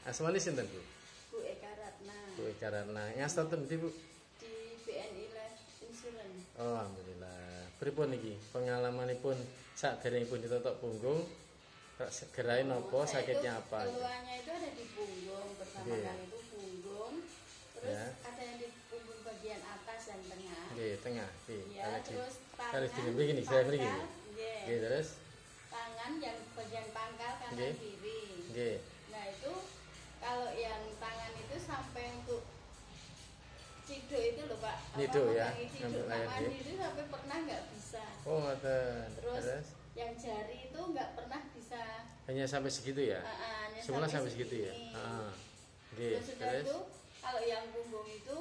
Asmane sinten, Bu? Bu Eka Ratna. Bu Eka Ratna. Ngasta ten ndi, Bu? Di BNI Life Insurance. Oh, alhamdulillah. Pripun iki pengalamanipun saderengipun ditotok punggung? Gerai nopo, sakitnya apa? Keluhannya itu ada di punggung, pertama kali itu punggung. Terus ya. ada yang di punggung bagian atas dan tengah. Nggih, tengah. Nggih. Ya, terus Harus tangan. begini, saya beri gini. Nggih. Terus Tangan yang bagian pangkal kanan kiri. Nggih. Nah, itu kalau yang tangan itu sampai untuk ciduk itu loh, Pak. Ciduk ya. Ciduk mandiri itu sampai pernah nggak bisa. Oh, ngoten. Terus yang jari itu nggak pernah bisa. Hanya sampai segitu ya? Semula sampai segitu ya? Terus sudah itu kalau yang punggung itu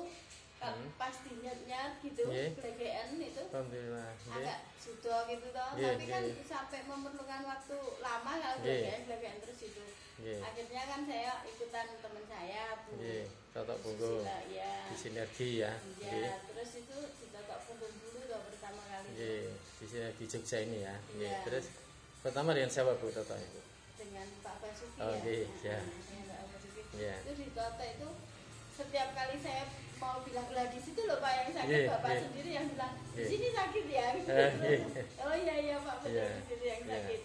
pas dinyat-nyat gitu, gelegean itu agak sudo gitu toh. Tapi kan sampai memerlukan waktu lama kalau gelegean terus itu. Akhirnya kan saya ikutan teman saya, Bu. Totok punggung. Ya. Di sinergi ya. Ya, terus itu ditotok punggung dulu toh pertama kali. Di sinergi Jogja ini ya. Terus pertama dengan siapa, Bu, totoknya, Bu? Dengan Pak Basuki ya. Itu ditotok itu setiap kali saya mau bilang lah di situ loh Pak yang sakit, Bapak sendiri yang bilang di sini sakit ya. Oh iya Pak, betul di situ yang sakit.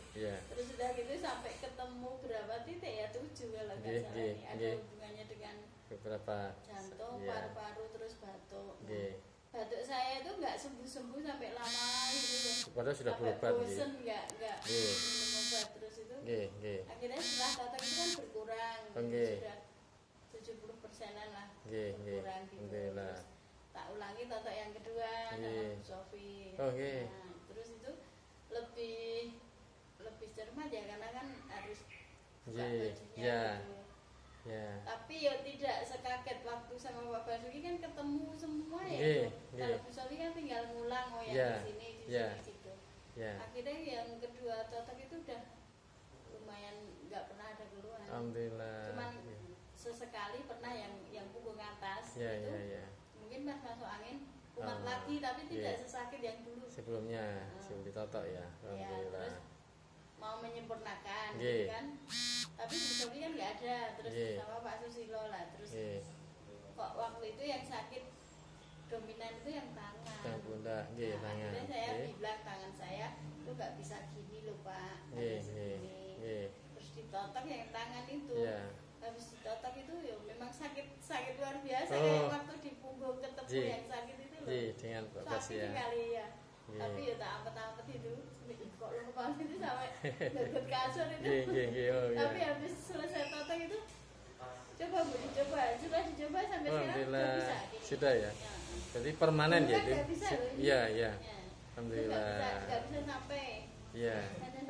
Terus sudah gitu sampai ketemu berapa titik ya, 7 kalau nggak salah ini. Ada hubungannya dengan beberapa jantung, paru-paru, terus batuk. Batuk saya itu nggak sembuh-sembuh sampai lama gitu. Padahal sudah berobat. Bosen nggak minum obat terus itu. Akhirnya setelah totok itu kan berkurang. Sudah 70%-an lah berkurang gitu. Terus tak ulangi totok yang kedua sama Bu Sofi. Terus itu lebih cermat ya karena kan harus buka bajunya gitu. Tapi ya tidak sekaget waktu sama Pak Basuki kan ketemu semua ya. Kalau Bu Sofi kan tinggal ngulang yang di sini gitu. Akhirnya yang kedua totok itu udah lumayan nggak pernah ada keluhan. Alhamdulillah. Cuman sesekali pernah yang punggung atas itu mungkin pas masuk angin kumat lagi tapi tidak sesakit yang dulu sebelumnya sebelum ditotok ya. Alhamdulillah. Terus mau menyempurnakan gitu kan, tapi sebetulnya kan nggak ada. Terus sama Pak Susilo lah terus kok waktu itu yang sakit dominan itu yang tangan, yang pundak, tangan. Akhirnya saya bilang tangan saya itu nggak bisa gini loh Pak, harus segini. Terus ditotok yang tangan itu. Habis ditotok itu ya memang sakit luar biasa kayak waktu di punggung ketemu yang sakit itu loh. Dengan Pak Sakit sekali ya. Tapi ya tak ampet-ampet itu kok lepas itu sampai deket kasur itu. Tapi habis selesai totok itu coba Bu dicoba sampai sekarang sudah bisa. Sudah ya. Jadi permanen ya itu. Iya. Alhamdulillah. Nggak bisa sampai. Iya.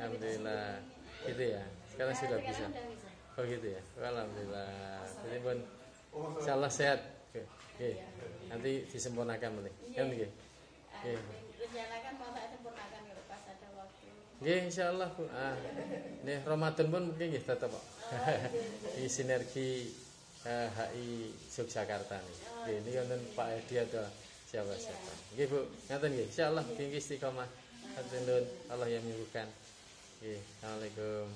Alhamdulillah. Gitu ya. Sekarang sudah bisa. Oh gitu ya. Alhamdulillah. Jadi pun insyaallah sehat. Nanti disempurnakan boleh. Kan nggih. Rencanakan mau tak sempurnakan kalau pas ada waktu. Nggih insyaallah Bu. Nih Ramadan pun mungkin nggih tetep kok. Di sinergi HI Yogyakarta nih. Nggih ini wonten Pak Edi atau siapa. Nggih Bu, ngaten nggih. Insyaallah nggih istiqomah. Hatur nuhun, Allah yang menyembuhkan. Nggih, Assalamualaikum.